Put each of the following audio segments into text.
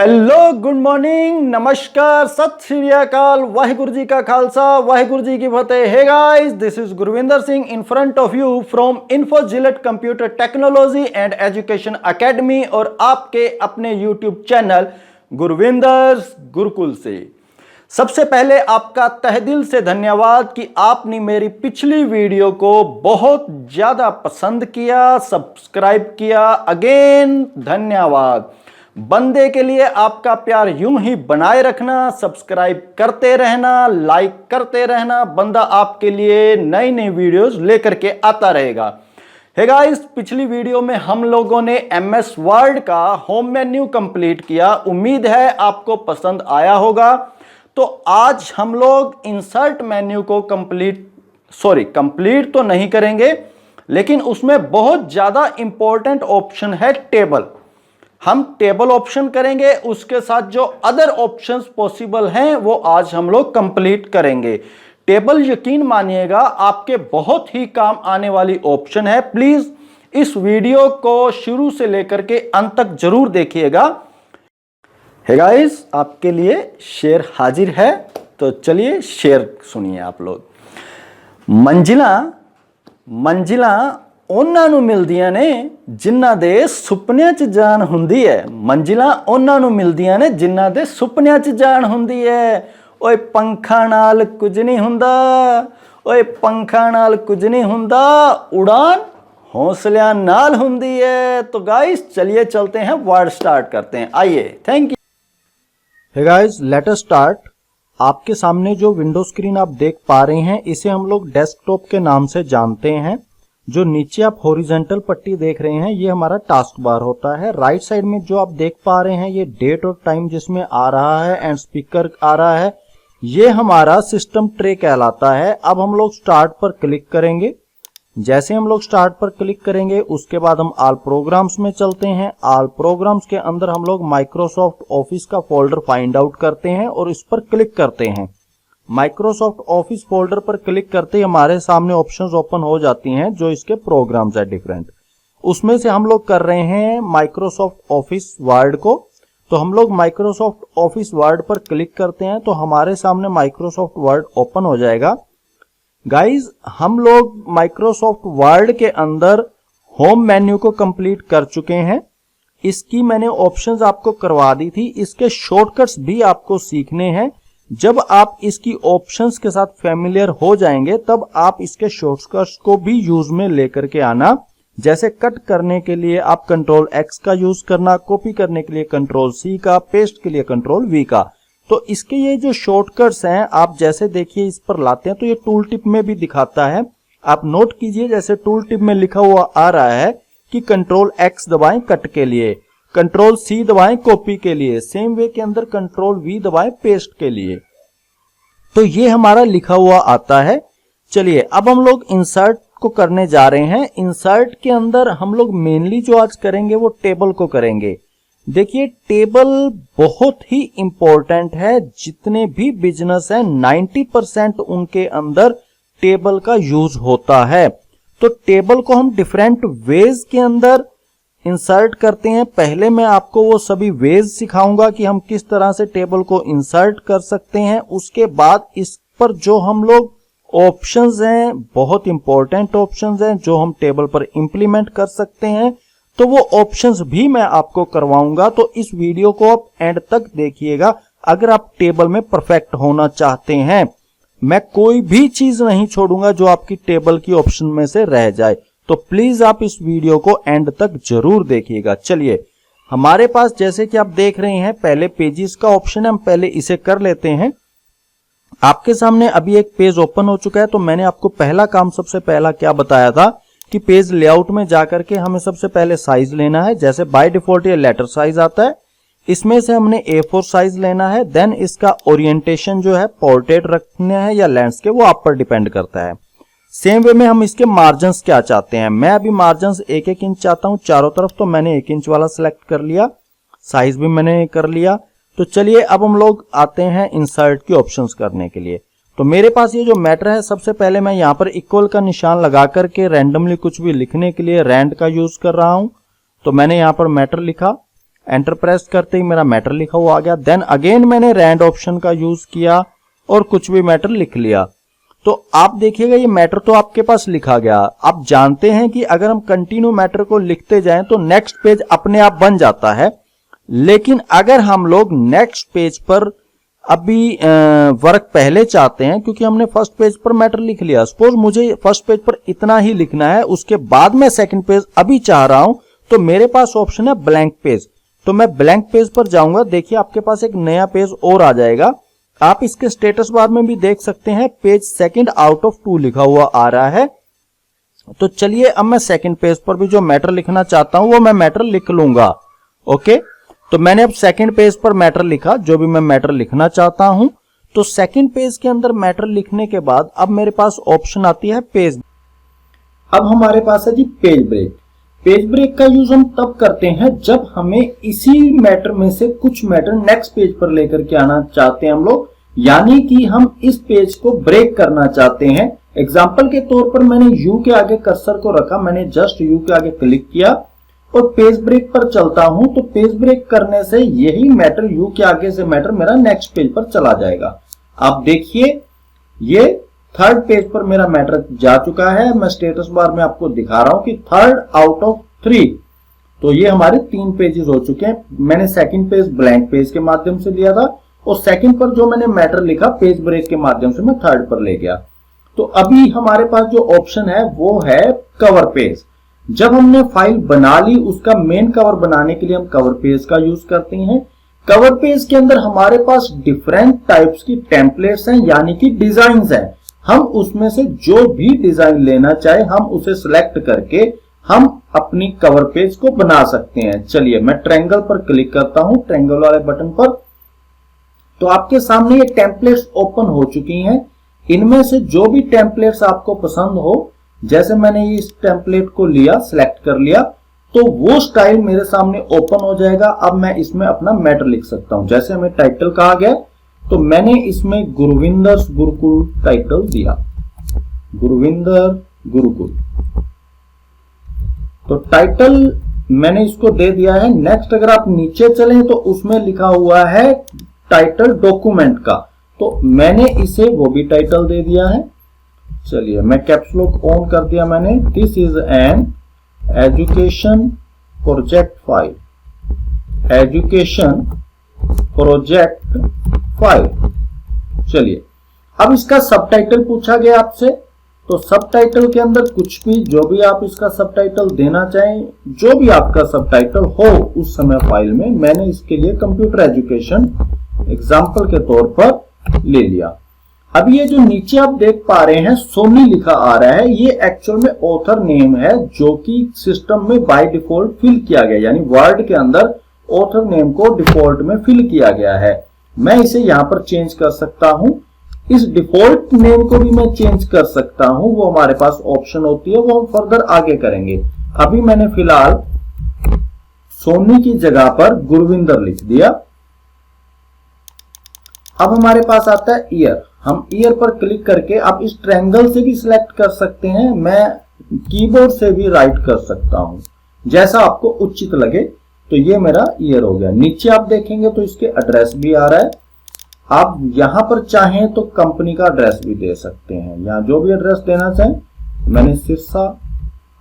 Hello, good morning, नमस्कार, सत श्री अकाल, वाहिगुरु जी का खालसा, वाहिगुरु जी की Fateh. Hey guys, this is Gurvinder Singh in front of you from Infozillate computer technology and education academy और आपके अपने यूट्यूब चैनल गुरविंदर गुरुकुल से। सबसे पहले आपका तहे दिल से धन्यवाद कि आपने मेरी पिछली वीडियो को बहुत ज्यादा पसंद किया, सब्सक्राइब किया। अगेन धन्यवाद। बंदे के लिए आपका प्यार यूं ही बनाए रखना, सब्सक्राइब करते रहना, लाइक करते रहना। बंदा आपके लिए नई नई वीडियोस लेकर के आता रहेगा। हे गाइस, पिछली वीडियो में हम लोगों ने एमएस वर्ड का होम मेन्यू कंप्लीट किया। उम्मीद है आपको पसंद आया होगा। तो आज हम लोग इंसर्ट मेन्यू को कंप्लीट तो नहीं करेंगे, लेकिन उसमें बहुत ज्यादा इंपॉर्टेंट ऑप्शन है टेबल। हम टेबल ऑप्शन करेंगे, उसके साथ जो अदर ऑप्शंस पॉसिबल हैं वो आज हम लोग कंप्लीट करेंगे। टेबल यकीन मानिएगा आपके बहुत ही काम आने वाली ऑप्शन है। प्लीज इस वीडियो को शुरू से लेकर के अंत तक जरूर देखिएगा। हे गाइस, आपके लिए शेर हाजिर है, तो चलिए शेर सुनिए आप लोग। मंजिला ਉਹਨਾਂ ਨੂੰ ਮਿਲਦੀਆਂ ਨੇ ਜਿਨ੍ਹਾਂ ਦੇ ਸੁਪਨਿਆਂ 'ਚ ਜਾਨ ਹੁੰਦੀ ਹੈ। ਮੰਜ਼ਿਲਾਂ ਉਹਨਾਂ ਨੂੰ ਮਿਲਦੀਆਂ ਨੇ ਜਿਨ੍ਹਾਂ ਦੇ ਸੁਪਨਿਆਂ 'ਚ ਜਾਨ ਹੁੰਦੀ ਹੈ। ਓਏ ਪੰਖਾਂ ਨਾਲ ਕੁਝ ਨਹੀਂ ਹੁੰਦਾ, ਓਏ ਪੰਖਾਂ ਨਾਲ ਕੁਝ ਨਹੀਂ ਹੁੰਦਾ, उड़ान हौसलियां नाल ਹੁੰਦੀ है। तो गाइस चलिए चलते हैं, वर्ड स्टार्ट करते हैं। आइए, thank you. Hey guys, let us start. आपके सामने जो विंडो स्क्रीन आप देख पा रहे हैं, इसे हम लोग डेस्कटॉप के नाम से जानते हैं। जो नीचे आप हॉरिजॉन्टल पट्टी देख रहे हैं, ये हमारा टास्क बार होता है। राइट साइड में जो आप देख पा रहे हैं, ये डेट और टाइम जिसमें आ रहा है एंड स्पीकर आ रहा है, ये हमारा सिस्टम ट्रे कहलाता है। अब हम लोग स्टार्ट पर क्लिक करेंगे। जैसे हम लोग स्टार्ट पर क्लिक करेंगे, उसके बाद हम ऑल प्रोग्राम्स में चलते हैं। ऑल प्रोग्राम्स के अंदर हम लोग माइक्रोसॉफ्ट ऑफिस का फोल्डर फाइंड आउट करते हैं और इस पर क्लिक करते हैं। माइक्रोसॉफ्ट ऑफिस फोल्डर पर क्लिक करते ही हमारे सामने ऑप्शंस ओपन हो जाती हैं जो इसके प्रोग्राम्स है डिफरेंट। उसमें से हम लोग कर रहे हैं माइक्रोसॉफ्ट ऑफिस वर्ड को। तो हम लोग माइक्रोसॉफ्ट ऑफिस वर्ड पर क्लिक करते हैं तो हमारे सामने माइक्रोसॉफ्ट वर्ड ओपन हो जाएगा। गाइज, हम लोग माइक्रोसॉफ्ट वर्ड के अंदर होम मेन्यू को कंप्लीट कर चुके हैं। इसकी मैंने ऑप्शंस आपको करवा दी थी। इसके शॉर्टकट्स भी आपको सीखने हैं। जब आप इसकी ऑप्शंस के साथ फैमिलियर हो जाएंगे, तब आप इसके शॉर्टकट्स को भी यूज में लेकर के आना। जैसे कट करने के लिए आप कंट्रोल एक्स का यूज करना, कॉपी करने के लिए कंट्रोल सी का, पेस्ट के लिए कंट्रोल वी का। तो इसके ये जो शॉर्टकट्स हैं, आप जैसे देखिए इस पर लाते हैं तो ये टूल टिप में भी दिखाता है। आप नोट कीजिए, जैसे टूल टिप में लिखा हुआ आ रहा है कि कंट्रोल एक्स दबाएं कट के लिए, कंट्रोल सी दबाएं कॉपी के लिए, सेम वे के अंदर कंट्रोल वी दबाएं पेस्ट के लिए। तो ये हमारा लिखा हुआ आता है। चलिए, अब हम लोग इंसर्ट को करने जा रहे हैं। इंसर्ट के अंदर हम लोग मेनली जो आज करेंगे वो टेबल को करेंगे। देखिए, टेबल बहुत ही इंपॉर्टेंट है। जितने भी बिजनेस हैं 90% उनके अंदर टेबल का यूज होता है। तो टेबल को हम डिफरेंट वेज के अंदर इंसर्ट करते हैं। पहले मैं आपको वो सभी वेज सिखाऊंगा कि हम किस तरह से टेबल को इंसर्ट कर सकते हैं। उसके बाद इस पर जो हम लोग ऑप्शंस हैं, बहुत इंपॉर्टेंट ऑप्शंस हैं जो हम टेबल पर इंप्लीमेंट कर सकते हैं, तो वो ऑप्शंस भी मैं आपको करवाऊंगा। तो इस वीडियो को आप एंड तक देखिएगा अगर आप टेबल में परफेक्ट होना चाहते हैं। मैं कोई भी चीज नहीं छोड़ूंगा जो आपकी टेबल की ऑप्शन में से रह जाए। तो प्लीज आप इस वीडियो को एंड तक जरूर देखिएगा। चलिए, हमारे पास जैसे कि आप देख रहे हैं, पहले पेजेस का ऑप्शन है, हम पहले इसे कर लेते हैं। आपके सामने अभी एक पेज ओपन हो चुका है। तो मैंने आपको पहला काम सबसे पहला क्या बताया था कि पेज लेआउट में जाकर के हमें सबसे पहले साइज लेना है। जैसे बाय डिफॉल्ट ये लेटर साइज आता है, इसमें से हमने A4 साइज लेना है। देन इसका ओरिएंटेशन जो है पोर्ट्रेट रखना है या लैंडस्केप, वो आप पर डिपेंड करता है। सेम वे में हम इसके मार्जिन्स क्या चाहते हैं। मैं अभी मार्जिन्स 1-1 इंच चाहता हूं चारों तरफ, तो मैंने 1 इंच वाला सिलेक्ट कर लिया। साइज भी मैंने कर लिया। तो चलिए, अब हम लोग आते हैं इंसर्ट की ऑप्शंस करने के लिए। तो मेरे पास ये जो मैटर है, सबसे पहले मैं यहाँ पर इक्वल का निशान लगा करके रैंडमली कुछ भी लिखने के लिए रैंड का यूज कर रहा हूं। तो मैंने यहाँ पर मैटर लिखा। एंटर प्रेस करते ही मेरा मैटर लिखा हुआ आ गया। देन अगेन मैंने रैंड ऑप्शन का यूज किया और कुछ भी मैटर लिख लिया। तो आप देखिएगा ये मैटर तो आपके पास लिखा गया। आप जानते हैं कि अगर हम कंटिन्यू मैटर को लिखते जाएं तो नेक्स्ट पेज अपने आप बन जाता है, लेकिन अगर हम लोग नेक्स्ट पेज पर अभी वर्क पहले चाहते हैं, क्योंकि हमने फर्स्ट पेज पर मैटर लिख लिया, सपोज मुझे फर्स्ट पेज पर इतना ही लिखना है, उसके बाद मैं सेकंड पेज अभी चाह रहा हूं, तो मेरे पास ऑप्शन है ब्लैंक पेज। तो मैं ब्लैंक पेज पर जाऊंगा, देखिए आपके पास एक नया पेज और आ जाएगा। आप इसके स्टेटस बार में भी देख सकते हैं पेज सेकंड आउट ऑफ 2 लिखा हुआ आ रहा है। तो चलिए अब मैं सेकंड पेज पर भी जो मैटर लिखना चाहता हूं वो मैं मैटर लिख लूंगा। ओके, तो मैंने अब सेकंड पेज पर मैटर लिखा, जो भी मैं मैटर लिखना चाहता हूं। तो सेकंड पेज के अंदर मैटर लिखने के बाद अब मेरे पास ऑप्शन आती है पेज। अब हमारे पास है जी पेज ब्रेक। पेज ब्रेक का यूज हम तब करते हैं जब हमें इसी मैटर में से कुछ मैटर नेक्स्ट पेज पर लेकर के आना चाहते हैं हम लोग, यानी कि हम इस पेज को ब्रेक करना चाहते हैं। एग्जाम्पल के तौर पर मैंने यू के आगे कर्सर को रखा, मैंने जस्ट यू के आगे क्लिक किया और पेज ब्रेक पर चलता हूं, तो पेज ब्रेक करने से यही मैटर यू के आगे से मैटर मेरा नेक्स्ट पेज पर चला जाएगा। आप देखिए ये थर्ड पेज पर मेरा मैटर जा चुका है। मैं स्टेटस बार में आपको दिखा रहा हूं कि 3rd आउट ऑफ 3, तो ये हमारे 3 पेजेस हो चुके हैं। मैंने सेकंड पेज ब्लैंक पेज के माध्यम से लिया था और सेकंड पर जो मैंने मैटर लिखा पेज ब्रेक के माध्यम से मैं थर्ड पर ले गया। तो अभी हमारे पास जो ऑप्शन है वो है कवर पेज। जब हमने फाइल बना ली, उसका मेन कवर बनाने के लिए हम कवर पेज का यूज करते हैं। कवर पेज के अंदर हमारे पास डिफरेंट टाइप्स की टेम्पलेट्स हैं, यानी कि डिजाइन्स हैं। हम उसमें से जो भी डिजाइन लेना चाहे हम उसे सिलेक्ट करके हम अपनी कवर पेज को बना सकते हैं। चलिए मैं ट्रायंगल पर क्लिक करता हूं, ट्रायंगल वाले बटन पर, तो आपके सामने ये टेम्पलेट्स ओपन हो चुकी हैं। इनमें से जो भी टेम्पलेट्स आपको पसंद हो, जैसे मैंने इस टेम्पलेट को लिया, सिलेक्ट कर लिया, तो वो स्टाइल मेरे सामने ओपन हो जाएगा। अब मैं इसमें अपना मैटर लिख सकता हूं। जैसे हमें टाइटल कहा गया तो मैंने इसमें गुरविंदर गुरुकुल टाइटल दिया, गुरविंदर गुरुकुल। तो टाइटल मैंने इसको दे दिया है। नेक्स्ट अगर आप नीचे चलें तो उसमें लिखा हुआ है टाइटल डॉक्यूमेंट का, तो मैंने इसे वो भी टाइटल दे दिया है। चलिए मैं कैप्स लॉक ऑन कर दिया मैंने। This is an education project file, education project file. चलिए अब इसका सबटाइटल पूछा गया आपसे, तो सबटाइटल के अंदर कुछ भी जो भी आप इसका सबटाइटल देना चाहें, जो भी आपका सबटाइटल हो उस समय फाइल में, मैंने इसके लिए कंप्यूटर एजुकेशन एग्जाम्पल के तौर पर ले लिया। अब ये जो नीचे आप देख पा रहे हैं सोनी लिखा आ रहा है, ये एक्चुअल में ऑथर नेम है जो कि सिस्टम में बाय डिफॉल्ट फिल किया गया, यानी वर्ड के अंदर ऑथर नेम को डिफॉल्ट में फिल किया गया है। मैं इसे यहां पर चेंज कर सकता हूं, इस डिफॉल्ट नेम को भी मैं चेंज कर सकता हूं, वो हमारे पास ऑप्शन होती है, वो हम फर्दर आगे करेंगे। अभी मैंने फिलहाल सोनी की जगह पर गुरविंदर लिख दिया। अब हमारे पास आता है ईयर। हम ईयर पर क्लिक करके आप इस ट्रायंगल से भी सिलेक्ट कर सकते हैं, मैं कीबोर्ड से भी राइट कर सकता हूं, जैसा आपको उचित लगे। तो ये मेरा ईयर हो गया। नीचे आप देखेंगे तो इसके एड्रेस भी आ रहा है। आप यहां पर चाहें तो कंपनी का एड्रेस भी दे सकते हैं, यहां जो भी एड्रेस देना चाहें। मैंने सिरसा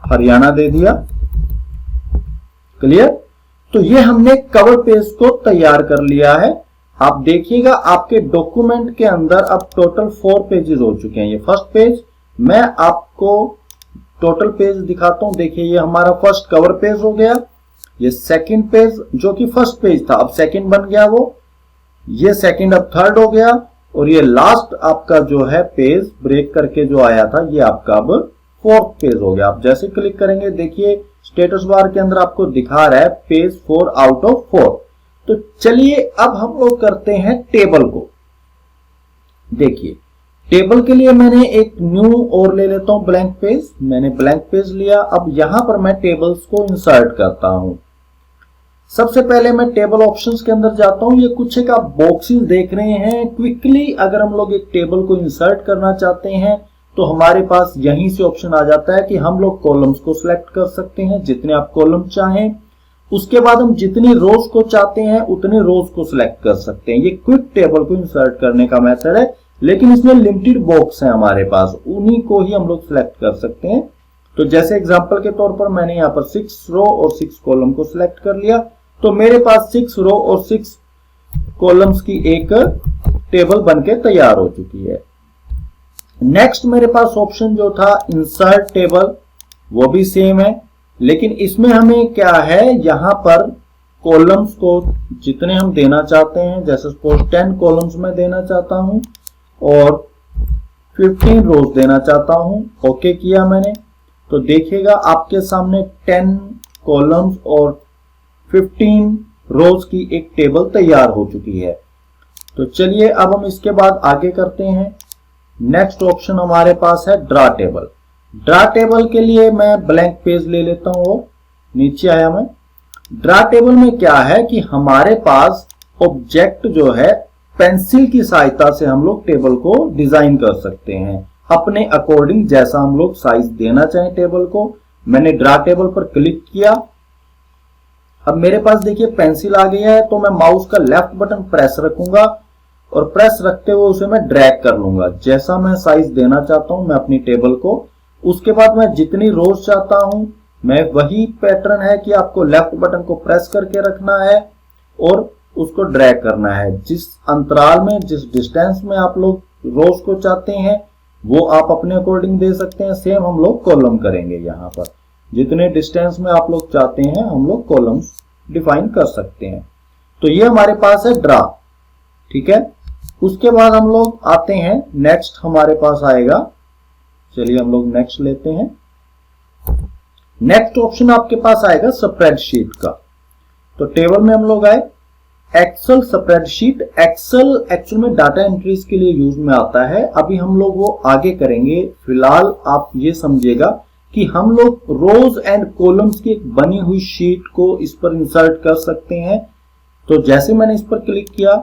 हरियाणा दे दिया। क्लियर? तो ये हमने कवर पेज को तैयार कर लिया है। आप देखिएगा आपके डॉक्यूमेंट के अंदर अब टोटल 4 पेजेस हो चुके हैं। ये फर्स्ट पेज, मैं आपको टोटल पेज दिखाता हूं। देखिए ये हमारा फर्स्ट कवर पेज हो गया। ये सेकंड पेज जो कि फर्स्ट पेज था अब सेकंड बन गया वो, ये सेकंड अब थर्ड हो गया, और ये लास्ट आपका जो है पेज ब्रेक करके जो आया था ये आपका अब 4th पेज हो गया। आप जैसे क्लिक करेंगे देखिए स्टेटस बार के अंदर आपको दिखा रहा है पेज 4 आउट ऑफ 4। तो चलिए अब हम लोग करते हैं टेबल को। देखिए टेबल के लिए मैंने एक न्यू और ले लेता हूं ब्लैंक पेज। मैंने ब्लैंक पेज लिया। अब यहां पर मैं टेबल्स को इंसर्ट करता हूं। सबसे पहले मैं टेबल ऑप्शंस के अंदर जाता हूं। ये कुछ एक आप बॉक्सेस देख रहे हैं। क्विकली अगर हम लोग एक टेबल को इंसर्ट करना चाहते हैं तो हमारे पास यहीं से ऑप्शन आ जाता है कि हम लोग कॉलम्स को सिलेक्ट कर सकते हैं, जितने आप कॉलम चाहें। उसके बाद हम जितनी रोज को चाहते हैं उतने रोज को सिलेक्ट कर सकते हैं। ये क्विक टेबल को इंसर्ट करने का मेथड है, लेकिन इसमें लिमिटेड बॉक्स है हमारे पास, उन्हीं को ही हम लोग सिलेक्ट कर सकते हैं। तो जैसे एग्जांपल के तौर पर मैंने यहाँ पर 6 रो और 6 कॉलम को सिलेक्ट कर लिया, तो मेरे पास 6 रो और 6 कॉलम्स की एक टेबल बनके तैयार हो चुकी है। नेक्स्ट मेरे पास ऑप्शन जो था इंसर्ट टेबल, वो भी सेम है, लेकिन इसमें हमें क्या है, यहां पर कॉलम्स को जितने हम देना चाहते हैं, जैसे सपोज 10 कॉलम्स में देना चाहता हूं और 15 रोज देना चाहता हूं। ओके किया मैंने, तो देखिएगा आपके सामने 10 कॉलम्स और 15 रोज की एक टेबल तैयार हो चुकी है। तो चलिए अब हम इसके बाद आगे करते हैं। नेक्स्ट ऑप्शन हमारे पास है ड्रा टेबल। ड्रा टेबल के लिए मैं ब्लैंक पेज ले लेता हूं, नीचे आया मैं। ड्रा टेबल में क्या है कि हमारे पास ऑब्जेक्ट जो है पेंसिल की सहायता से हम लोग टेबल को डिजाइन कर सकते हैं अपने अकॉर्डिंग, जैसा हम लोग साइज देना चाहें टेबल को। मैंने ड्रा टेबल पर क्लिक किया, अब मेरे पास देखिए पेंसिल आ गई है, तो मैं माउस का लेफ्ट बटन प्रेस रखूंगा और प्रेस रखते हुए उसे मैं ड्रैग कर लूंगा जैसा मैं साइज देना चाहता हूं मैं अपनी टेबल को। उसके बाद मैं जितनी रोज चाहता हूं, मैं वही पैटर्न है कि आपको लेफ्ट बटन को प्रेस करके रखना है और उसको ड्रैग करना है। जिस अंतराल में, जिस डिस्टेंस में आप लोग रोज को चाहते हैं वो आप अपने अकॉर्डिंग दे सकते हैं। सेम हम लोग कॉलम करेंगे, यहाँ पर जितने डिस्टेंस में आप लोग चाहते हैं हम लोग कॉलम्स डिफाइन कर सकते हैं। तो ये हमारे पास है ड्रा, ठीक है। उसके बाद हम लोग आते हैं, नेक्स्ट हमारे पास आएगा, चलिए हम लोग नेक्स्ट लेते हैं। नेक्स्ट ऑप्शन आपके पास आएगा स्प्रेडशीट का। तो टेबल में हम लोग आए, एक्सेल स्प्रेडशीट। एक्सेल एक्चुअल में डाटा एंट्रीज के लिए यूज में आता है, अभी हम लोग वो आगे करेंगे। फिलहाल आप ये समझिएगा कि हम लोग रोज एंड कॉलम्स की एक बनी हुई शीट को इस पर इंसर्ट कर सकते हैं। तो जैसे मैंने इस पर क्लिक किया,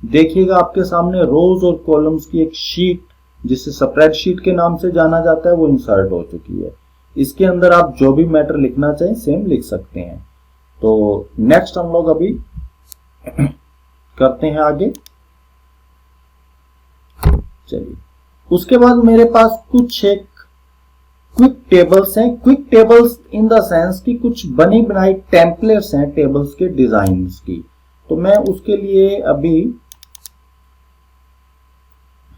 देखिएगा आपके सामने रोज और कॉलम्स की एक शीट, जिसे स्प्रेडशीट के नाम से जाना जाता है, वो इंसर्ट हो चुकी है। इसके अंदर आप जो भी मैटर लिखना चाहें सेम लिख सकते हैं। तो नेक्स्ट हम लोग अभी करते हैं आगे, चलिए। उसके बाद मेरे पास कुछ एक क्विक टेबल्स हैं। Quick tables in the sense कि कुछ बनी बनाई टेम्पलेट्स हैं टेबल्स के डिजाइन्स की। तो मैं उसके लिए अभी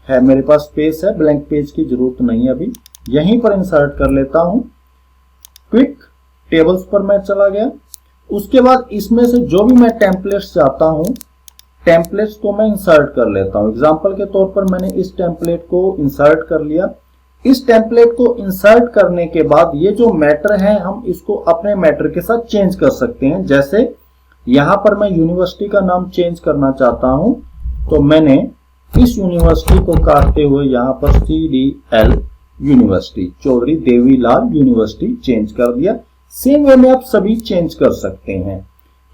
है, मेरे पास स्पेस है, ब्लैंक पेज की जरूरत नहीं है, अभी यहीं पर इंसर्ट कर लेता हूं। क्विक टेबल्स पर मैं चला गया। उसके बाद इसमें से जो भी मैं टेम्पलेट्स चाहता हूं, टेम्पलेट्स को मैं इंसर्ट कर लेता हूं। एग्जांपल के तौर पर मैंने इस टेम्पलेट को इंसर्ट कर लिया। इस टेम्पलेट को इंसर्ट करने के बाद ये जो मैटर है हम इसको अपने मैटर के साथ चेंज कर सकते हैं। जैसे यहां पर मैं यूनिवर्सिटी का नाम चेंज करना चाहता हूं, तो मैंने इस यूनिवर्सिटी को काटते हुए यहां पर CDL university, Chaudhary Devilal university change कर दिया। सेम वे में आप सभी चेंज कर सकते हैं।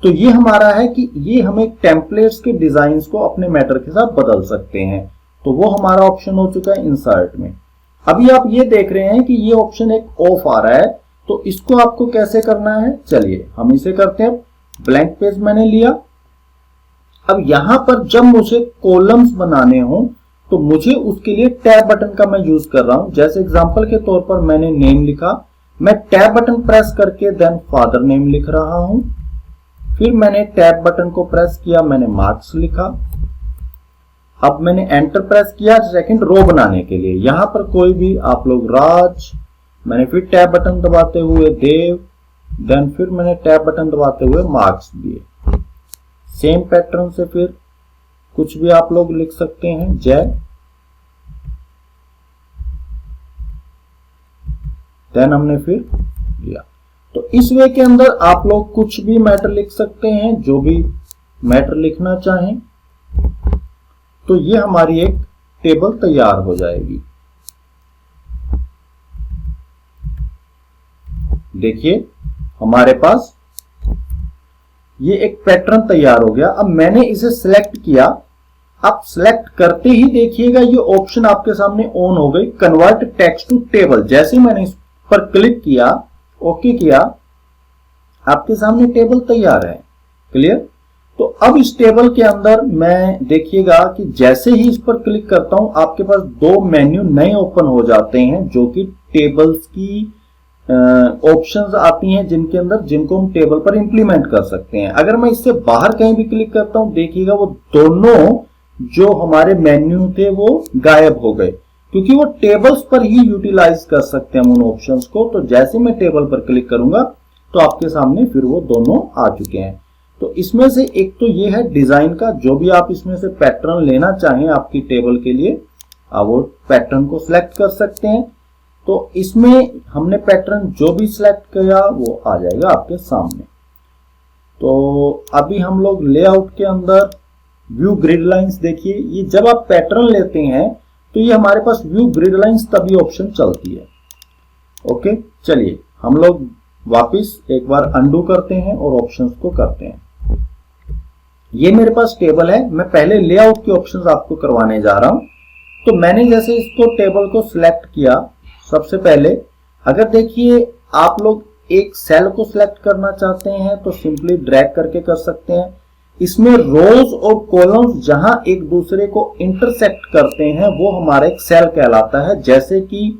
तो ये हमारा है कि ये हमें टेम्पलेट्स के डिजाइन्स को अपने मैटर के साथ बदल सकते हैं। तो वो हमारा ऑप्शन हो चुका है इंसर्ट में। अभी आप ये देख रहे हैं कि ये ऑप्शन एक ऑफ आ रहा है, तो इसको आपको कैसे करना है, चलिए हम इसे करते हैं। ब्लैंक पेज मैंने लिया। अब यहां पर जब मुझे कॉलम्स बनाने हो तो मुझे उसके लिए टैब बटन का मैं यूज कर रहा हूं। जैसे एग्जांपल के तौर पर मैंने नेम लिखा, मैं टैब बटन प्रेस करके देन फादर नेम लिख रहा हूं। फिर मैंने टैब बटन को प्रेस किया, मैंने मार्क्स लिखा। अब मैंने एंटर प्रेस किया सेकंड रो बनाने के लिए। यहां पर कोई भी आप लोग राज, मैंने फिर टैब बटन दबाते हुए देव, देन फिर मैंने टैब बटन दबाते हुए मार्क्स दिए। सेम पैटर्न से फिर कुछ भी आप लोग लिख सकते हैं, जय, देन हमने फिर दिया। तो इस वे के अंदर आप लोग कुछ भी मैटर लिख सकते हैं, जो भी मैटर लिखना चाहें। तो ये हमारी एक टेबल तैयार हो जाएगी। देखिए हमारे पास ये एक पैटर्न तैयार हो गया। अब मैंने इसे सिलेक्ट किया। आप सिलेक्ट करते ही देखिएगा ये ऑप्शन आपके सामने ऑन हो गई, कन्वर्ट टेक्स्ट टू टेबल। जैसे मैंने इस पर क्लिक किया, ओके किया, आपके सामने टेबल तैयार है। क्लियर? तो अब इस टेबल के अंदर मैं देखिएगा कि जैसे ही इस पर क्लिक करता हूं आपके पास दो मेन्यू नए ओपन हो जाते हैं जो कि टेबल्स की ऑप्शंस आती हैं जिनके अंदर जिनको हम टेबल पर इंप्लीमेंट कर सकते हैं। अगर मैं इससे बाहर कहीं भी क्लिक करता हूं देखिएगा वो दोनों जो हमारे मेन्यू थे वो गायब हो गए, क्योंकि वो टेबल्स पर ही यूटिलाइज कर सकते हैं हम उन ऑप्शंस को। तो जैसे मैं टेबल पर क्लिक करूंगा तो आपके सामने फिर वो दोनों आ चुके हैं। तो इसमें से एक तो ये है डिजाइन का, जो भी आप इसमें से पैटर्न लेना चाहें आपकी टेबल के लिए आप वो पैटर्न को सिलेक्ट कर सकते हैं। तो इसमें हमने पैटर्न जो भी सिलेक्ट किया वो आ जाएगा आपके सामने। तो अभी हम लोग लेआउट के अंदर व्यू ग्रिड लाइंस, देखिए ये जब आप पैटर्न लेते हैं तो ये हमारे पास व्यू ग्रिड लाइंस तभी ऑप्शन चलती है। ओके, चलिए हम लोग वापस एक बार अंडू करते हैं और ऑप्शंस को करते हैं। ये मेरे पास टेबल है, मैं पहले लेआउट के ऑप्शंस आपको करवाने जा रहा हूं। तो मैंने जैसे इसको टेबल को सिलेक्ट किया, सबसे पहले अगर देखिए आप लोग एक सेल को सिलेक्ट करना चाहते हैं तो सिंपली ड्रैग करके कर सकते हैं। इसमें रोज और कॉलम्स जहां एक दूसरे को इंटरसेक्ट करते हैं वो हमारा एक सेल कहलाता है। जैसे कि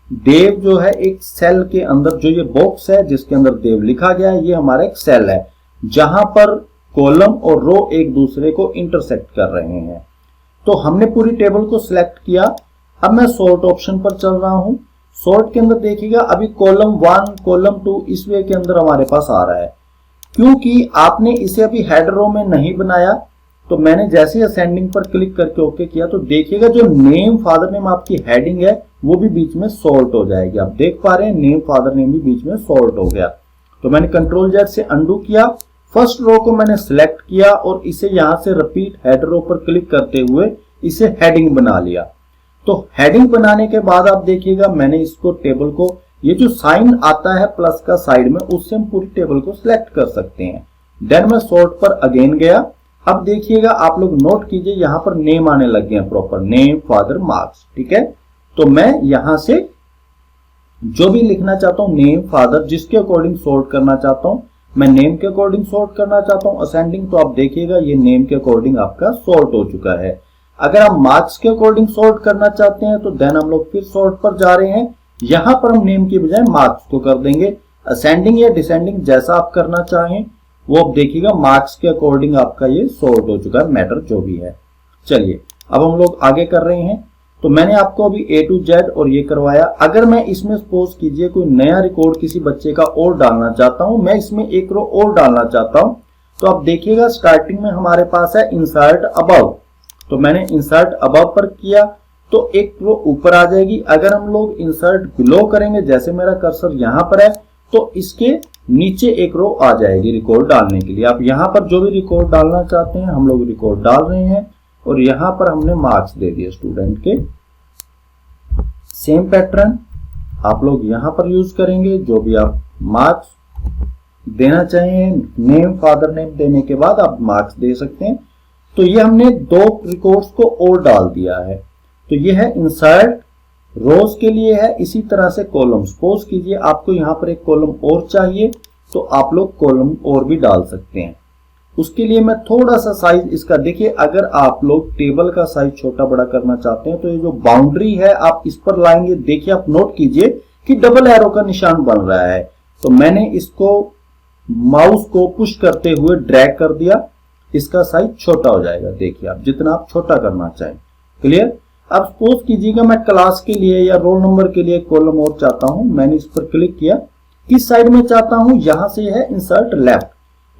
देव जो है एक सेल के अंदर, जो ये बॉक्स है जिसके अंदर देव लिखा गया है, ये हमारा एक सेल है जहां पर कॉलम और रो एक दूसरे को इंटरसेक्ट कर रहे हैं। तो हमने पूरी टेबल को सिलेक्ट किया। अब मैं सॉर्ट ऑप्शन पर चल रहा हूं। सॉर्ट के अंदर देखिएगा अभी कॉलम 1 कॉलम 2 इस वे के अंदर हमारे पास आ रहा है, क्योंकि आपने इसे अभी हेड रो में नहीं बनाया। तो मैंने जैसे असेंडिंग पर क्लिक करके ओके किया तो देखिएगा जो नेम फादर नेम आपकी हेडिंग है वो भी बीच में सॉर्ट हो जाएगी। आप देख पा रहे हैं नेम फादर नेम भी बीच में सॉर्ट हो गया। तो मैंने कंट्रोल जेड से अंडू किया, फर्स्ट रो को मैंने सिलेक्ट किया और इसे यहां से रिपीट हेड रो पर क्लिक करते हुए इसे हेडिंग बना लिया। तो हेडिंग बनाने के बाद आप देखिएगा मैंने इसको टेबल को, ये जो साइन आता है प्लस का साइड में, उससे हम पूरी टेबल को सिलेक्ट कर सकते हैं। देन मैं सॉर्ट पर अगेन गया। अब देखिएगा आप लोग नोट कीजिए यहां पर नेम आने लग गए हैं, प्रॉपर नेम फादर मार्क्स। ठीक है, तो मैं यहां से जो भी लिखना चाहता हूं नेम फादर, जिसके अकॉर्डिंग सॉर्ट करना चाहता हूं, मैं नेम के अकॉर्डिंग सॉर्ट करना चाहता हूं असेंडिंग, तो आप देखिएगा ये नेम के अकॉर्डिंग आपका सॉर्ट हो चुका है। अगर आप मार्क्स के अकॉर्डिंग सॉर्ट करना चाहते हैं तो देन हम लोग फिर सॉर्ट पर जा रहे हैं। यहां पर हम नेम की बजाय मार्क्स को कर देंगे। असेंडिंग या डिसेंडिंग जैसा आप करना चाहें वो आप देखिएगा मार्क्स के अकॉर्डिंग आपका ये सॉर्ट हो चुका है, मैटर जो भी है। चलिए अब हम लोग आगे कर रहे हैं। तो मैंने आपको अभी A to Z और ये करवाया। अगर मैं इसमें सपोज कीजिए कोई नया रिकॉर्ड किसी बच्चे का और डालना चाहता हूं, मैं इसमें एक रो और डालना चाहता हूं, तो आप देखिएगा स्टार्टिंग में हमारे पास है इंसर्ट अबव। तो मैंने इंसर्ट अबव पर किया तो एक रो ऊपर आ जाएगी। अगर हम लोग इंसर्ट बिलो करेंगे, जैसे मेरा कर्सर यहां पर है, तो इसके नीचे एक रो आ जाएगी रिकॉर्ड डालने के लिए। आप यहां पर जो भी रिकॉर्ड डालना चाहते हैं हम लोग रिकॉर्ड डाल रहे हैं और यहां पर हमने मार्क्स दे दिए स्टूडेंट के। सेम पैटर्न आप लोग यहां पर यूज करेंगे, जो भी आप मार्क्स देना चाहें, नेम फादर नेम देने के बाद आप मार्क्स दे सकते हैं। तो ये हमने दो रिकॉर्ड्स को और डाल दिया है। तो ये है इंसर्ट, रोज के लिए है, इसी तरह से कॉलम। सपोज कीजिए आपको यहां पर एक कॉलम और चाहिए तो आप लोग कॉलम और भी डाल सकते हैं। उसके लिए मैं थोड़ा सा साइज इसका देखिए, अगर आप लोग टेबल का साइज छोटा बड़ा करना चाहते हैं तो ये जो बाउंड्री है आप इस पर लाएंगे। देखिए आप नोट कीजिए कि डबल एरो का निशान बन रहा है। तो मैंने इसको माउस को पुश करते हुए ड्रैग कर दिया, इसका साइज छोटा हो जाएगा। देखिए आप जितना आप छोटा करना चाहें। क्लियर? अब सपोज कीजिएगा मैं क्लास के लिए या रोल नंबर के लिए कॉलम और चाहता हूं। मैंने इस पर क्लिक किया, किस साइड में चाहता हूं, यहां से है इंसर्ट लेफ्ट,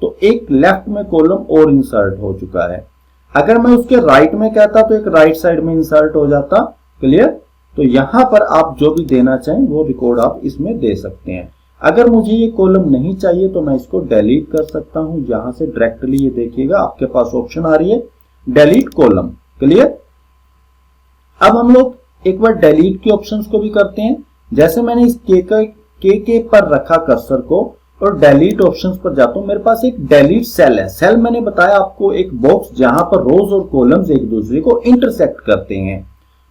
तो एक लेफ्ट में कॉलम और इंसर्ट हो चुका है। अगर मैं उसके राइट में कहता तो एक राइट साइड में इंसर्ट हो जाता। क्लियर? तो यहां पर आप जो भी देना चाहें वो रिकॉर्ड आप इसमें दे सकते हैं। अगर मुझे ये कॉलम नहीं चाहिए तो मैं इसको डिलीट कर सकता हूं। यहां से डायरेक्टली ये देखिएगा आपके पास ऑप्शन आ रही है डिलीट कॉलम। क्लियर? अब हम लोग एक बार डिलीट के ऑप्शंस को भी करते हैं। जैसे मैंने इस के पर रखा कर्सर को और डिलीट ऑप्शंस पर जाता हूं, मेरे पास एक डिलीट सेल है। सेल मैंने बताया आपको एक बॉक्स जहां पर रोज और कॉलम्स एक दूसरे को इंटरसेक्ट करते हैं।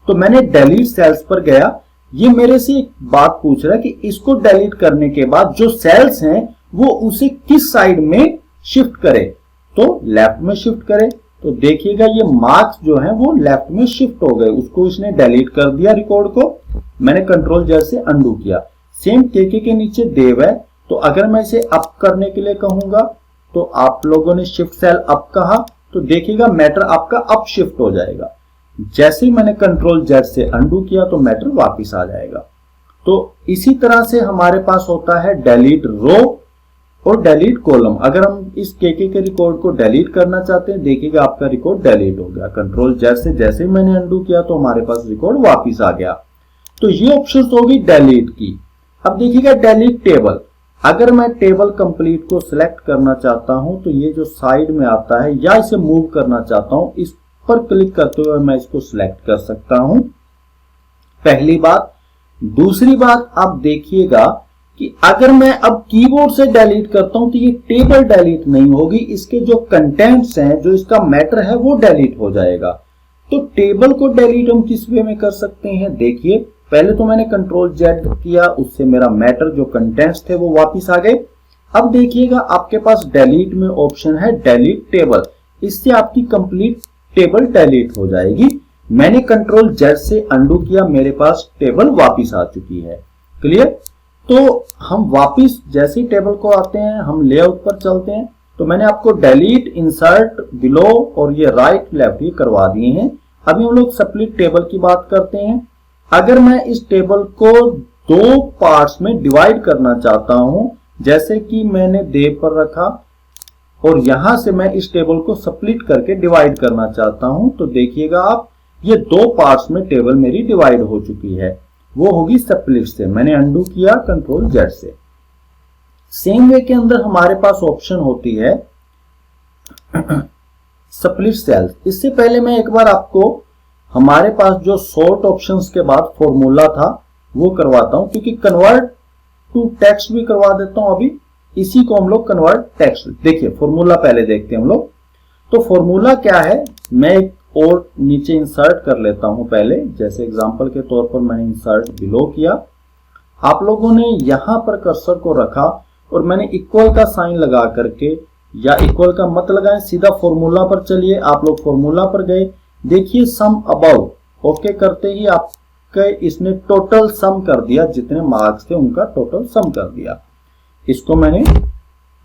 तो मैंने डिलीट सेल्स पर गया। ये मेरे से एक बात पूछ रहा है कि इसको डिलीट करने के बाद जो सेल्स हैं वो उसे किस साइड में शिफ्ट करे, तो लेफ्ट में शिफ्ट करे। तो देखिएगा ये मार्क्स जो है वो लेफ्ट में शिफ्ट हो गए, उसको इसने डिलीट कर दिया रिकॉर्ड को। मैंने कंट्रोल जेड से अंडू किया। सेम केके के नीचे देव है, तो अगर मैं इसे अप करने के लिए कहूंगा तो आप लोगों ने शिफ्ट सेल अप कहा, तो देखिएगा मैटर आपका अप शिफ्ट हो जाएगा। जैसे ही मैंने कंट्रोल जेड से अंडू किया तो मैटर वापिस आ जाएगा। तो इसी तरह से हमारे पास होता है डिलीट रो और डिलीट कॉलम। अगर हम इस केके के रिकॉर्ड को डिलीट करना चाहते हैं, देखिएगा आपका रिकॉर्ड डिलीट हो गया। कंट्रोल जेड से जैसे ही मैंने अंडू किया तो हमारे पास रिकॉर्ड वापिस आ गया। तो ये ऑप्शन होगी डिलीट की। अब देखिएगा डिलीट टेबल। अगर मैं टेबल कंप्लीट को सिलेक्ट करना चाहता हूं तो ये जो साइड में आता है, या इसे मूव करना चाहता हूं, इस पर क्लिक करते हुए मैं इसको सिलेक्ट कर सकता हूं। पहली बात। दूसरी बात, आप देखिएगा कि अगर मैं अब कीबोर्ड से डिलीट करता हूं तो ये टेबल डिलीट नहीं होगी, इसके जो कंटेंट्स हैं, जो इसका मैटर है वो डिलीट हो जाएगा। तो टेबल को डिलीट हम किस वे में कर सकते हैं, देखिए पहले तो मैंने कंट्रोल जेड किया, उससे मेरा मैटर जो कंटेंट्स थे वो वापस आ गए। अब देखिएगा आपके पास डिलीट में ऑप्शन है डिलीट टेबल, इससे आपकी कंप्लीट टेबल डिलीट हो जाएगी। मैंने कंट्रोल जेड से अंडू किया, मेरे पास टेबल वापस आ चुकी है। क्लियर। तो हम वापस जैसे ही टेबल को आते हैं, हम लेआउट पर चलते हैं। तो मैंने आपको डिलीट, इंसर्ट, बिलो और ये राइट लेफ्ट ये करवा दिए हैं। अभी हम लोग स्प्लिट टेबल की बात करते हैं। अगर मैं इस टेबल को दो पार्ट्स में डिवाइड करना चाहता हूं, जैसे कि मैंने देव पर रखा और यहां से मैं इस टेबल को स्प्लिट करके डिवाइड करना चाहता हूं, तो देखिएगा आप ये दो पार्ट्स में टेबल मेरी डिवाइड हो चुकी है। वो होगी स्प्लिट से। मैंने अंडू किया कंट्रोल जेड से। सेम वे के अंदर हमारे पास ऑप्शन होती है स्प्लिट सेल्स। इससे पहले मैं एक बार आपको हमारे पास जो सॉर्ट ऑप्शंस के बाद फॉर्मूला था वो करवाता हूं, क्योंकि कन्वर्ट टू टेक्स्ट भी करवा देता हूं। अभी इसी को हम लोग कन्वर्ट टेक्स्ट, देखिए फॉर्मूला पहले देखते हैं हम लोग। तो फॉर्मूला क्या है, मैं एक और नीचे इंसर्ट कर लेता हूं पहले। जैसे एग्जांपल के तौर पर मैंने इंसर्ट बिलो किया, आप लोगों ने यहां पर कर्सर को रखा और मैंने इक्वल का साइन लगा करके, या इक्वल का मत लगाएं, सीधा फॉर्मूला पर चलिए। आप लोग फॉर्मूला पर गए, देखिए सम अबव, ओके करते ही आपके इसने टोटल सम कर दिया, जितने मार्क्स थे उनका टोटल सम कर दिया। इसको मैंने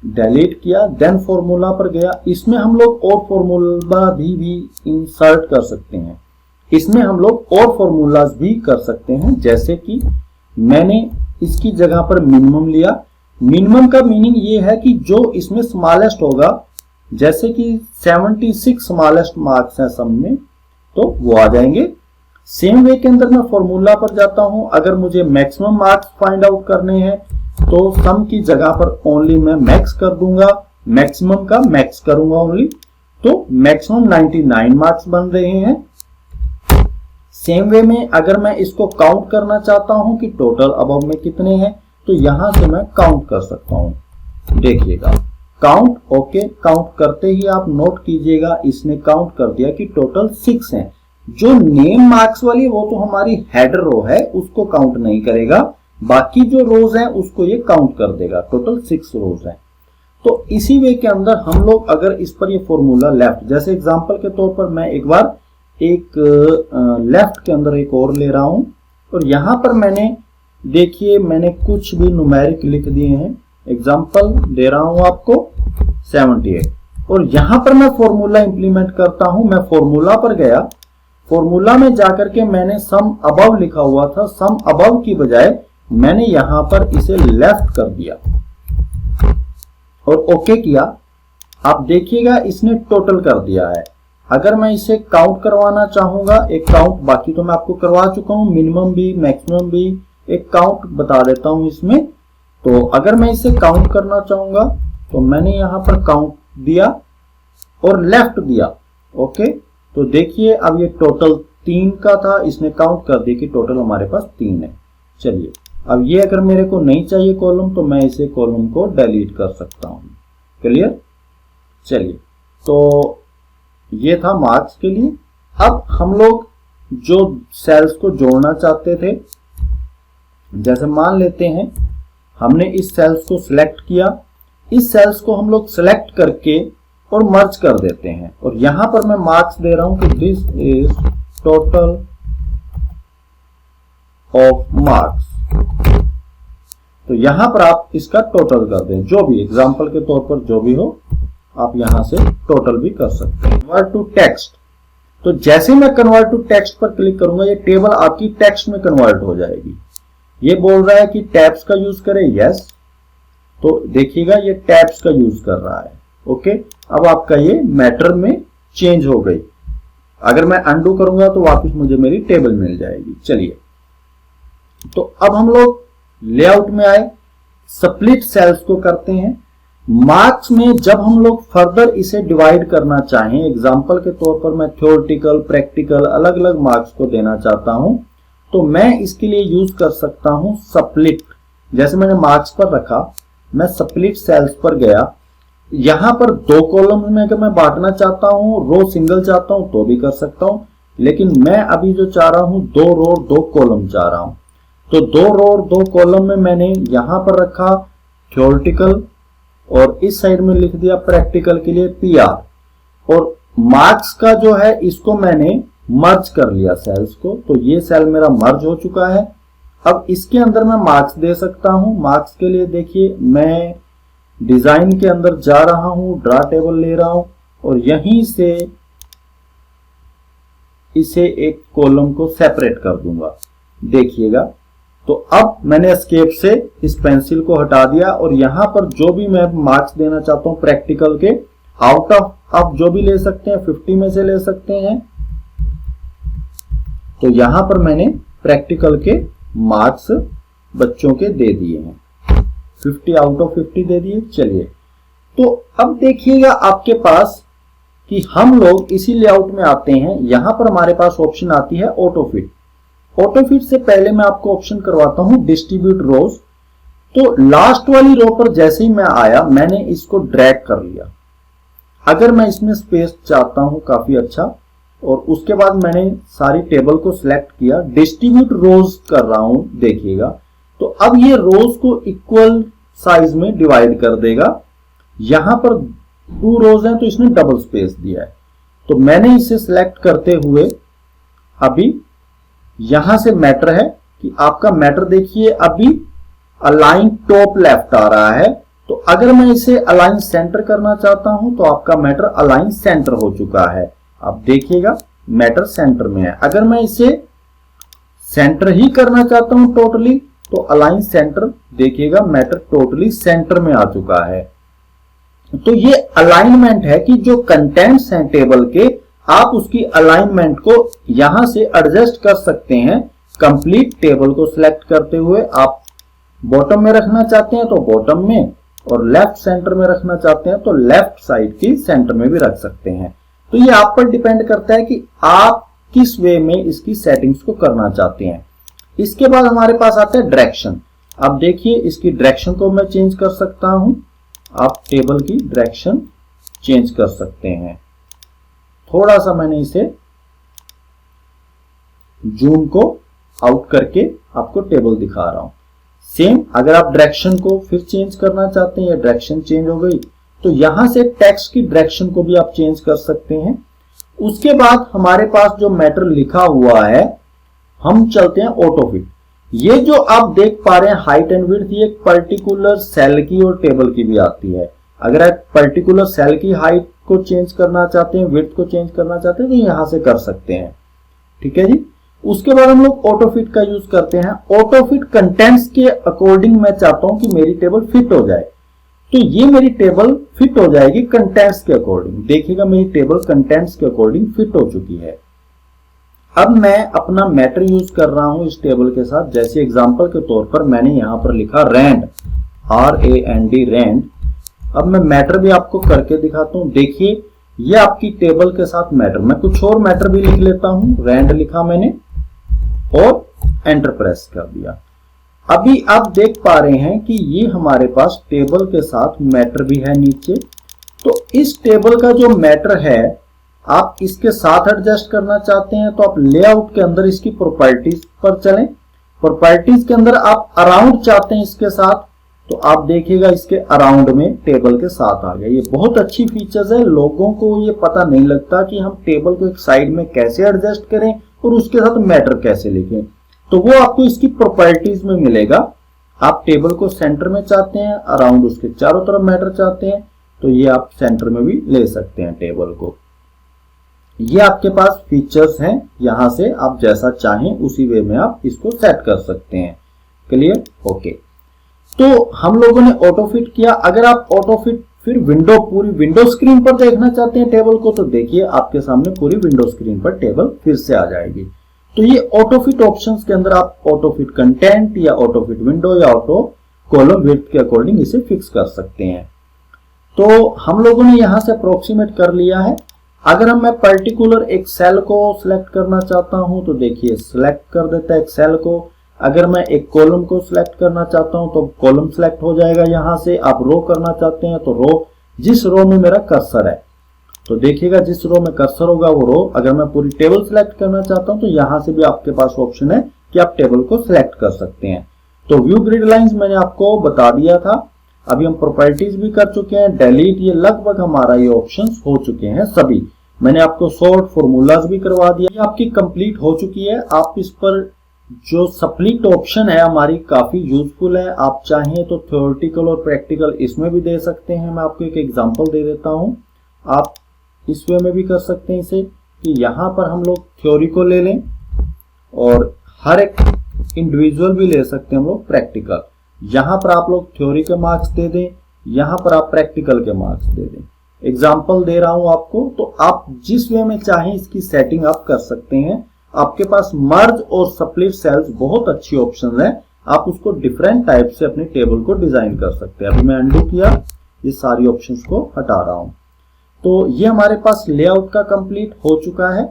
डिलीट किया, देन फॉर्मूला पर गया। इसमें हम लोग और फॉर्मूला भी इंसर्ट कर सकते हैं। इसमें हम लोग और फॉर्मूलाज भी कर सकते हैं, जैसे कि मैंने इसकी जगह पर मिनिमम लिया। मिनिमम का मीनिंग ये है कि जो इसमें स्मॉलेस्ट होगा, जैसे कि 76 स्मॉलेस्ट मार्क्स हैं सम में, तो वो आ जाएंगे। सेम वे के अंदर मैं फॉर्मूला पर जाता हूं। अगर मुझे मैक्सिमम मार्क्स फाइंड आउट करने हैं तो सम की जगह पर ओनली मैं मैक्स कर दूंगा, मैक्सिमम का मैक्स करूंगा ओनली, तो मैक्सिमम 99 मार्क्स बन रहे हैं। सेम वे में अगर मैं इसको काउंट करना चाहता हूं कि टोटल अबव में कितने हैं, तो यहां से मैं काउंट कर सकता हूं। देखिएगा काउंट, ओके, काउंट करते ही आप नोट कीजिएगा इसने काउंट कर दिया कि टोटल 6 हैं। जो नेम मार्क्स वाली वो तो हमारी हेडर रो है, उसको काउंट नहीं करेगा, बाकी जो रोज हैं उसको ये काउंट कर देगा। टोटल 6 रोज हैं। तो इसी वे के अंदर हम लोग अगर इस पर ये फॉर्मूला लेफ्ट, जैसे एग्जांपल के तौर पर मैं एक बार एक लेफ्ट के अंदर एक और ले रहा हूं और यहां पर मैंने, देखिए मैंने कुछ भी न्यूमेरिक लिख दिए हैं। एग्जांपल दे रहा हूं आपको 78, और यहां पर मैं फॉर्मूला इंप्लीमेंट करता हूं। मैं फॉर्मूला पर गया, फॉर्मूला में जाकर के मैंने सम अबव लिखा हुआ था, सम अबव की बजाय मैंने यहां पर इसे लेफ्ट कर दिया और ओके किया। आप देखिएगा इसने टोटल कर दिया है। अगर मैं इसे काउंट करवाना चाहूंगा, एक काउंट, बाकी तो मैं आपको करवा चुका हूं, मिनिमम भी मैक्सिमम भी, एक काउंट बता देता हूं इसमें। तो अगर मैं इसे काउंट करना चाहूंगा तो मैंने यहां पर काउंट दिया और लेफ्ट दिया, ओके। तो देखिए अब ये टोटल 3 का था, इसने काउंट कर दिया कि टोटल हमारे पास 3 है। चलिए अब ये अगर मेरे को नहीं चाहिए कॉलम तो मैं इसे कॉलम को डिलीट कर सकता हूं। क्लियर। चलिए, तो ये था मार्क्स के लिए। अब हम लोग जो सेल्स को जोड़ना चाहते थे, जैसे मान लेते हैं हमने इस सेल्स को सिलेक्ट किया इस सेल्स को हम लोग सिलेक्ट करके और मर्ज कर देते हैं, और यहां पर मैं मार्क्स दे रहा हूं कि this is total of marks. तो यहां पर आप इसका टोटल कर दें, जो भी एग्जांपल के तौर पर जो भी हो आप यहां से टोटल भी कर सकते हैं। कन्वर्ट टू टेक्स्ट, तो जैसे मैं कन्वर्ट टू टेक्स्ट पर क्लिक करूंगा ये टेबल आपकी टेक्स्ट में कन्वर्ट हो जाएगी। ये बोल रहा है कि टैब्स का यूज करें, यस, तो देखिएगा ये टैब्स का यूज कर रहा है। ओके, अब आपका ये मैटर में चेंज हो गई। अगर मैं अंडू करूंगा तो वापस मुझे मेरी टेबल मिल जाएगी। चलिए, तो अब हम लोग लेआउट में आए, स्प्लिट सेल्स को करते हैं। मार्क्स में जब हम लोग फर्दर इसे डिवाइड करना चाहें, एग्जांपल के तौर पर मैं थ्योरेटिकल, प्रैक्टिकल अलग अलग मार्क्स को देना चाहता हूं, तो मैं इसके लिए यूज कर सकता हूं स्प्लिट। जैसे मैंने मार्क्स पर रखा, मैं स्प्लिट सेल्स पर गया, यहां पर 2 कॉलम में अगर मैं बांटना चाहता हूं, रो सिंगल चाहता हूं तो भी कर सकता हूं, लेकिन मैं अभी जो चाह रहा हूं 2 रो 2 कॉलम चाह रहा हूं। तो 2 रो और 2 कॉलम में मैंने यहां पर रखा थ्योरेटिकल और इस साइड में लिख दिया प्रैक्टिकल के लिए PR, और मार्क्स का जो है इसको मैंने मर्ज कर लिया सेल्स को, तो ये सेल मेरा मर्ज हो चुका है। अब इसके अंदर मैं मार्क्स दे सकता हूं। मार्क्स के लिए देखिए मैं डिजाइन के अंदर जा रहा हूं, ड्रा टेबल ले रहा हूं और यहीं से इसे एक कॉलम को सेपरेट कर दूंगा। देखिएगा, तो अब मैंने एस्केप से इस पेंसिल को हटा दिया और यहां पर जो भी मैं मार्क्स देना चाहता हूं प्रैक्टिकल के, आउट ऑफ आप जो भी ले सकते हैं, 50 में से ले सकते हैं। तो यहां पर मैंने प्रैक्टिकल के मार्क्स बच्चों के दे दिए हैं, 50 आउट ऑफ 50 दे दिए। चलिए, तो अब देखिएगा आपके पास कि हम लोग इसी लेआउट में आते हैं। यहां पर हमारे पास ऑप्शन आती है ऑटो फिट। ऑटो फिट से पहले मैं आपको ऑप्शन करवाता हूं डिस्ट्रीब्यूट रोज। तो लास्ट वाली रो पर जैसे ही मैं आया, मैंने इसको ड्रैग कर लिया। अगर मैं इसमें स्पेस चाहता हूं काफी अच्छा, और उसके बाद मैंने सारी टेबल को सिलेक्ट किया, डिस्ट्रीब्यूट रोज कर रहा हूं, देखिएगा, तो अब ये रोज को इक्वल साइज में डिवाइड कर देगा। यहां पर 2 रोज हैं तो इसने डबल स्पेस दिया है। तो मैंने इसे सिलेक्ट करते हुए अभी यहां से मैटर है कि आपका मैटर देखिए अभी अलाइन टॉप लेफ्ट आ रहा है। तो अगर मैं इसे अलाइन सेंटर करना चाहता हूं तो आपका मैटर अलाइन सेंटर हो चुका है। आप देखिएगा मैटर सेंटर में है। अगर मैं इसे सेंटर ही करना चाहता हूं टोटली, तो अलाइन सेंटर, देखिएगा मैटर टोटली सेंटर में आ चुका है। तो ये अलाइनमेंट है कि जो कंटेंट्स हैं टेबल के, आप उसकी अलाइनमेंट को यहां से एडजस्ट कर सकते हैं। कंप्लीट टेबल को सिलेक्ट करते हुए आप बॉटम में रखना चाहते हैं तो बॉटम में, और लेफ्ट सेंटर में रखना चाहते हैं तो लेफ्ट साइड की सेंटर में भी रख सकते हैं। तो ये आप पर डिपेंड करता है कि आप किस वे में इसकी सेटिंग्स को करना चाहते हैं। इसके बाद हमारे पास आता है डायरेक्शन। अब देखिए इसकी डायरेक्शन को मैं चेंज कर सकता हूं। आप टेबल की डायरेक्शन चेंज कर सकते हैं। थोड़ा सा मैंने इसे जूम को आउट करके आपको टेबल दिखा रहा हूं। सेम अगर आप डायरेक्शन को फिर चेंज करना चाहते हैं, या डायरेक्शन चेंज हो गई, तो यहां से टेक्स्ट की डायरेक्शन को भी आप चेंज कर सकते हैं। उसके बाद हमारे पास जो मैटर लिखा हुआ है, हम चलते हैं ऑटो फिट। ये जो आप देख पा रहे हैं हाइट एंड विड्थ, ये एक पर्टिकुलर सेल की और टेबल की भी आती है। अगर आप पर्टिकुलर सेल की हाइट को चेंज करना चाहते हैं, विड्थ को चेंज करना चाहते हैं, तो यहां से कर सकते हैं। ठीक है जी। उसके बाद हम लोग ऑटो फिट का यूज करते हैं। ऑटो फिट कंटेंट्स के अकॉर्डिंग मैं चाहता हूं कि मेरी टेबल फिट हो जाए, तो ये मेरी टेबल फिट हो जाएगी कंटेंट्स के अकॉर्डिंग। देखिएगा मेरी टेबल कंटेंट्स के अकॉर्डिंग फिट हो चुकी है। अब मैं अपना मैटर यूज कर रहा हूं इस टेबल के साथ। जैसे एग्जांपल के तौर पर मैंने यहां पर लिखा रैंड, RAND रैंड। अब मैं मैटर भी आपको करके दिखाता हूं। देखिए ये आपकी टेबल के साथ मैटर, मैं कुछ और मैटर भी लिख लेता हूं। रैंड लिखा मैंने और एंटर प्रेस कर दिया। अभी आप देख पा रहे हैं कि ये हमारे पास टेबल के साथ मैटर भी है नीचे। तो इस टेबल का जो मैटर है, आप इसके साथ एडजस्ट करना चाहते हैं तो आप लेआउट के अंदर इसकी प्रॉपर्टीज पर चलें। प्रॉपर्टीज के अंदर आप अराउंड चाहते हैं इसके साथ, तो आप देखिएगा इसके अराउंड में टेबल के साथ आ गया। ये बहुत अच्छी फीचर्स है, लोगों को ये पता नहीं लगता कि हम टेबल को एक साइड में कैसे एडजस्ट करें और उसके साथ मैटर कैसे लिखें। तो वो आपको इसकी प्रॉपर्टीज में मिलेगा। आप टेबल को सेंटर में चाहते हैं, अराउंड उसके चारों तरफ मैटर चाहते हैं, तो ये आप सेंटर में भी ले सकते हैं टेबल को। ये आपके पास फीचर्स हैं, यहां से आप जैसा चाहें उसी वे में आप इसको सेट कर सकते हैं। क्लियर? ओके। तो हम लोगों ने ऑटो फिट किया। अगर आप ऑटो फिट फिर पूरी विंडो स्क्रीन पर देखना चाहते हैं टेबल को, तो देखिए आपके सामने पूरी विंडो स्क्रीन पर टेबल फिर से आ जाएगी। तो ये ऑटो फिट ऑप्शंस के अंदर आप ऑटो फिट कंटेंट या ऑटो फिट विंडो या ऑटो कॉलम विड्थ के अकॉर्डिंग इसे फिक्स कर सकते हैं। तो हम लोगों ने यहां से अप्रोक्सीमेट कर लिया है। अगर मैं पर्टिकुलर एक सेल को सिलेक्ट करना चाहता हूं तो देखिए सिलेक्ट कर देता है एक सेल को। अगर मैं एक कॉलम को सिलेक्ट करना चाहता हूं तो कॉलम सिलेक्ट हो जाएगा यहां से। आप रो करना चाहते हैं तो रो, जिस रो में मेरा कर्सर है, तो देखिएगा जिस रो में कर्सर होगा वो रो। अगर मैं पूरी टेबल सिलेक्ट करना चाहता हूं तो यहां से भी आपके पास ऑप्शन है कि आप टेबल को सिलेक्ट कर सकते हैं। तो व्यू ग्रिड लाइंस मैंने आपको बता दिया था। अभी हम प्रॉपर्टीज भी कर चुके हैं, डिलीट, ये लगभग हमारा ये ऑप्शंस हो चुके हैं सभी। मैंने आपको सॉर्ट, फॉर्मूलाज भी करवा दिया। ये आपकी कंप्लीट हो चुकी है। आप इस पर जो स्प्लिट ऑप्शन है हमारी काफी यूजफुल है। आप चाहें तो थ्योरेटिकल और प्रैक्टिकल इसमें भी दे सकते हैं। मैं आपको एक एग्जांपल दे देता हूं। आप इस वे में भी कर सकते हैं इसे कि यहां पर हम लोग थ्योरी को ले लें और हर एक इंडिविजुअल भी ले सकते हैं हम लोग प्रैक्टिकल। यहां पर आप लोग थ्योरी के मार्क्स दे दें, यहां पर आप प्रैक्टिकल के मार्क्स दे दें। एग्जाम्पल दे रहा हूं आपको, तो आप जिस वे में चाहें इसकी सेटिंग आप कर सकते हैं। आपके पास मर्ज और स्प्लिट सेल्स बहुत अच्छी ऑप्शन है। आप उसको डिफरेंट टाइप से अपने टेबल को डिजाइन कर सकते हैं। अभी मैं अनडू किया, ये सारी ऑप्शंस को हटा रहा हूं। तो ये हमारे पास लेआउट का कंप्लीट हो चुका है।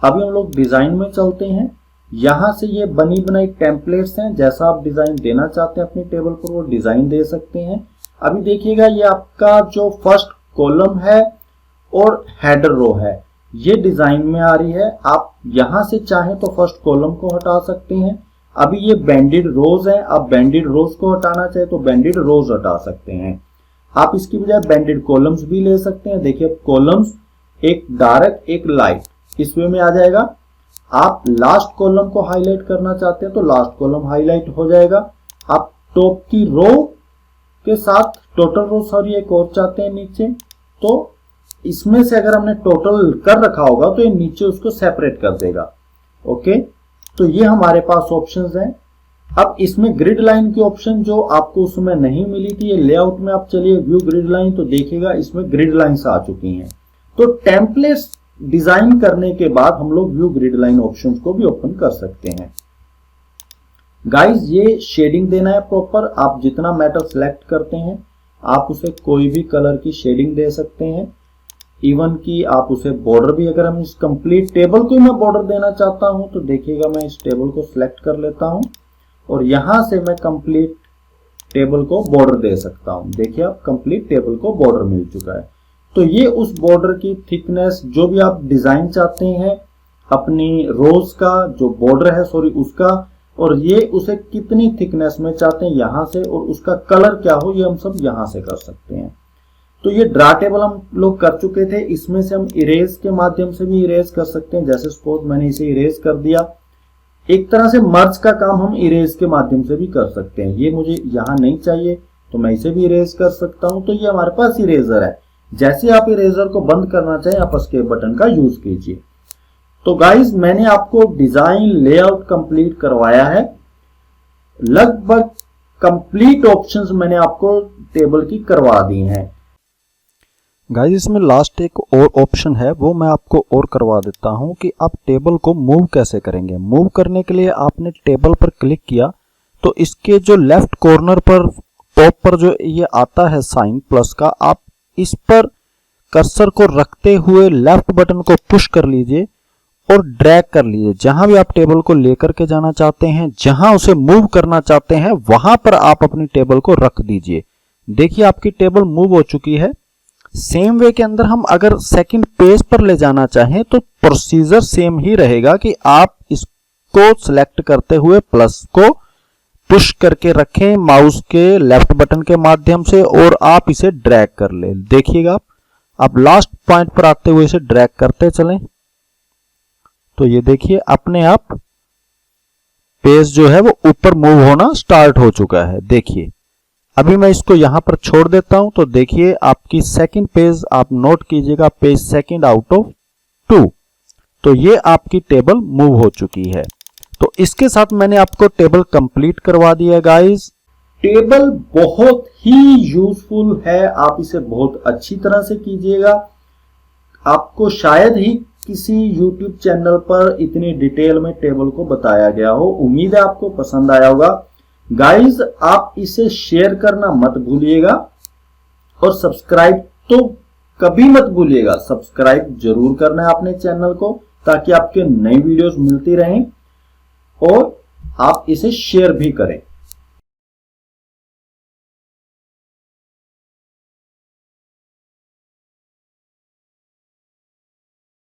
अभी हम लोग डिजाइन में चलते हैं। यहां से ये बनी बनाई टेम्पलेट्स हैं, जैसा आप डिजाइन देना चाहते हैं अपने टेबल पर वो डिजाइन दे सकते हैं। अभी देखिएगा ये आपका जो फर्स्ट कॉलम है और हेडर रो है, ये डिजाइन में आ रही है। आप यहां से चाहें तो फर्स्ट कॉलम को हटा सकते हैं। अभी ये बैंडेड रोज है, आप बैंडेड रोज को हटाना चाहे तो बैंडेड रोज हटा सकते हैं। आप इसकी बजाय बैंडेड कॉलम्स भी ले सकते हैं। देखिए कॉलम्स एक डार्क एक लाइट, इस वे में आ जाएगा। आप लास्ट कॉलम को हाईलाइट करना चाहते हैं तो लास्ट कॉलम हाईलाइट हो जाएगा। आप टॉप की रो के साथ टोटल रो एक और चाहते हैं नीचे, तो इसमें से अगर हमने टोटल कर रखा होगा तो ये नीचे उसको सेपरेट कर देगा। ओके, तो ये हमारे पास ऑप्शंस हैं। अब इसमें ग्रिड लाइन की ऑप्शन जो आपको उसमें नहीं मिली थी, ये लेआउट में आप चलिए व्यू ग्रिड लाइन, तो देखिएगा इसमें ग्रिड लाइंस आ चुकी हैं। तो टेम्पलेट्स डिजाइन करने के बाद हम लोग व्यू ग्रिड लाइन ऑप्शंस को भी ओपन कर सकते हैं। गाइस ये शेडिंग देना है प्रॉपर। आप जितना मैटर सिलेक्ट करते हैं आप उसे कोई भी कलर की शेडिंग दे सकते हैं। इवन कि आप उसे बॉर्डर भी, अगर हम इस कंप्लीट टेबल को मैं बॉर्डर देना चाहता हूं तो देखिएगा मैं इस टेबल को सिलेक्ट कर लेता हूं और यहां से मैं कंप्लीट टेबल को बॉर्डर दे सकता हूं। देखिए आप कंप्लीट टेबल को बॉर्डर मिल चुका है। तो ये उस बॉर्डर की थिकनेस जो भी आप डिजाइन चाहते हैं अपनी रोज का जो बॉर्डर है उसका, और ये उसे कितनी थिकनेस में चाहते हैं यहां से, और उसका कलर क्या हो ये हम सब यहां से कर सकते हैं। तो ये ड्रा टेबल हम लोग कर चुके थे। इसमें से हम इरेज के माध्यम से भी इरेज कर सकते हैं। जैसे सपोज मैंने इसे इरेज कर दिया। एक तरह से मर्ज का काम हम इरेज के माध्यम से भी कर सकते हैं। ये मुझे यहां नहीं चाहिए तो मैं इसे भी इरेज कर सकता हूं। तो ये हमारे पास इरेजर है। जैसे आप इरेजर को बंद करना चाहें आप एस्केप बटन का यूज कीजिए। तो गाइज मैंने आपको डिजाइन लेआउट कंप्लीट करवाया है। लगभग कंप्लीट ऑप्शंस मैंने आपको टेबल की करवा दी हैं। गाइस इसमें लास्ट एक और ऑप्शन है, वो मैं आपको और करवा देता हूं कि आप टेबल को मूव कैसे करेंगे। मूव करने के लिए आपने टेबल पर क्लिक किया तो इसके जो लेफ्ट कॉर्नर पर टॉप पर जो ये आता है साइन प्लस का, आप इस पर कर्सर को रखते हुए लेफ्ट बटन को पुश कर लीजिए और ड्रैग कर लीजिए। जहां भी आप टेबल को लेकर के जाना चाहते हैं, जहां उसे मूव करना चाहते हैं, वहां पर आप अपनी टेबल को रख दीजिए। देखिए आपकी टेबल मूव हो चुकी है। सेम वे के अंदर हम अगर सेकंड पेज पर ले जाना चाहें तो प्रोसीजर सेम ही रहेगा कि आप इसको सिलेक्ट करते हुए प्लस को पुश करके रखें माउस के लेफ्ट बटन के माध्यम से और आप इसे ड्रैग कर ले। देखिएगा आप लास्ट पॉइंट पर आते हुए इसे ड्रैग करते चलें तो ये देखिए अपने आप पेज जो है वो ऊपर मूव होना स्टार्ट हो चुका है। देखिए अभी मैं इसको यहां पर छोड़ देता हूं तो देखिए आपकी सेकंड पेज आप नोट कीजिएगा, पेज सेकंड आउट ऑफ 2। तो ये आपकी टेबल मूव हो चुकी है। तो इसके साथ मैंने आपको टेबल कंप्लीट करवा दिया गाइस। टेबल बहुत ही यूजफुल है, आप इसे बहुत अच्छी तरह से कीजिएगा। आपको शायद ही किसी YouTube चैनल पर इतनी डिटेल में टेबल को बताया गया हो। उम्मीद है आपको पसंद आया होगा गाइस। आप इसे शेयर करना मत भूलिएगा और सब्सक्राइब तो कभी मत भूलिएगा। सब्सक्राइब जरूर करना है अपने चैनल को ताकि आपके नई वीडियोस मिलती रहें और आप इसे शेयर भी करें।